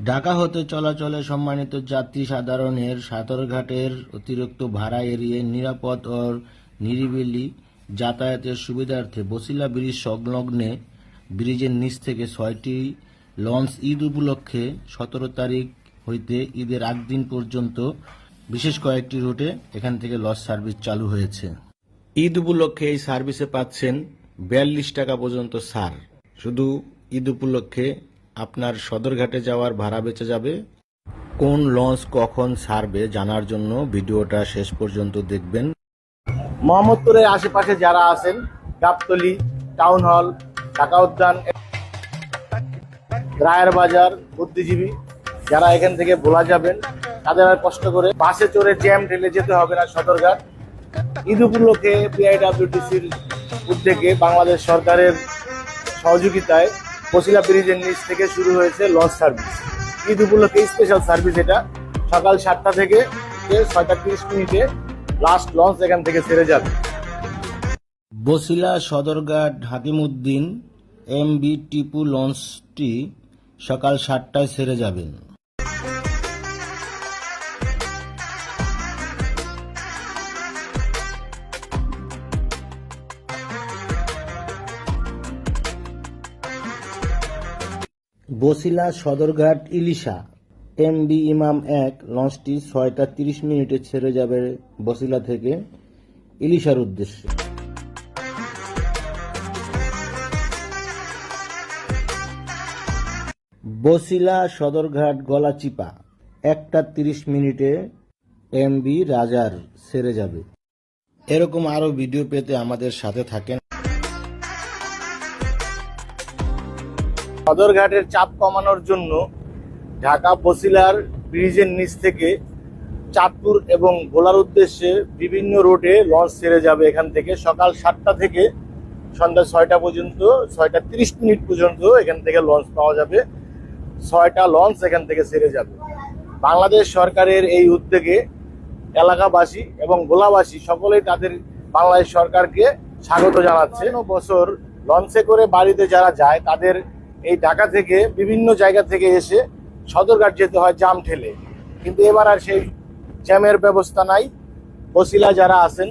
ঢাকা হতে চলাচলে সম্মানিত যাত্রী সাধারণের সদরঘাটের অতিরিক্ত ভাড়া এড়িয়ে নিরাপদ ও নিরিবিলি যাতায়াতের সুবিধার্থে বছিলা ব্রিজ সংলগ্নে ব্রিজের নিচ থেকে ৬টি লঞ্চ ঈদ উপলক্ষে ১৭ তারিখ হইতে ঈদের আগদিন পর্যন্ত বিশেষ কয়েকটি রুটে এখান থেকে লঞ্চ সার্ভিস চালু হয়েছে। ঈদ উপলক্ষে এই সার্ভিসে পাচ্ছেন ৪২ টাকা পর্যন্ত ছাড়। শুধু ঈদ উপলক্ষে আপনার সদরঘাটে যাওয়ার ভাড়া বেঁচে যাবে। কোন লঞ্চ কখন ছাড়বে জানার জন্য ভিডিওটা শেষ পর্যন্ত দেখবেন। মোহাম্মদপুরের আশেপাশে যারা আছেন, গাবতলী, টাউন হল, ঢাকা উদ্যান, রায়ের বাজার, বুদ্ধিজীবী, যারা এখান থেকে ভোলা যাবেন তাদের আর কষ্ট করে বাসে চড়ে জ্যাম ঠেলে যেতে হবে না সদরঘাট। ঈদ উপলক্ষে বিআইডব্লিউটিসির উদ্যোগে বাংলাদেশ সরকারের সহযোগিতায় বছিলা ব্রিজের নিচ থেকে শুরু হয়েছে লঞ্চ সার্ভিস। ঈদ উপলক্ষে স্পেশাল সার্ভিস এটা। সকাল ৭টা থেকে ৬টা ৩০ লাস্ট লঞ্চ এখান থেকে ছেড়ে যাবে। বছিলা সদরঘাট হাকিমউদ্দিন এমবি টিপু লঞ্চটি সকাল ৭টায় ছেড়ে যাবেন। বছিলা সদরঘাট ইলিশা এমবি ইমাম ১ লঞ্চটি ৬টা ৩০ ছেড়ে যাবে বছিলা থেকে ইলিশার উদ্দেশ্যে। বছিলা সদরঘাট গলাচিপা ১টা ৩০ এমবি রাজার ছেড়ে যাবে। এরকম আরো ভিডিও পেতে আমাদের সাথে থাকেন। সদরঘাটের চাপ কমানোর জন্য ঢাকা বছিলার ব্রিজের নিচ থেকে চাঁদপুর এবং ভোলার উদ্দেশ্যে বিভিন্ন রুটে লঞ্চ ছেড়ে যাবে। এখান থেকে সকাল ৭টা থেকে সন্ধ্যা ৬টা পর্যন্ত, ৬টা ৩০ পর্যন্ত এখান থেকে লঞ্চ পাওয়া যাবে। ৬টা লঞ্চ এখান থেকে ছেড়ে যাবে। বাংলাদেশ সরকারের এই উদ্যোগে এলাকাবাসী এবং ভোলাবাসী সকলেই তাদের বাংলাদেশ সরকারকে স্বাগত জানাচ্ছে। বছর লঞ্চে করে বাড়িতে যারা যায় তাদের এই ঢাকা থেকে বিভিন্ন জায়গা থেকে এসে সদরঘাট যেতে হয় জ্যাম ঠেলে, কিন্তু এবার আর সেই জ্যামের ব্যবস্থা নাই। বছিলা যারা আছেন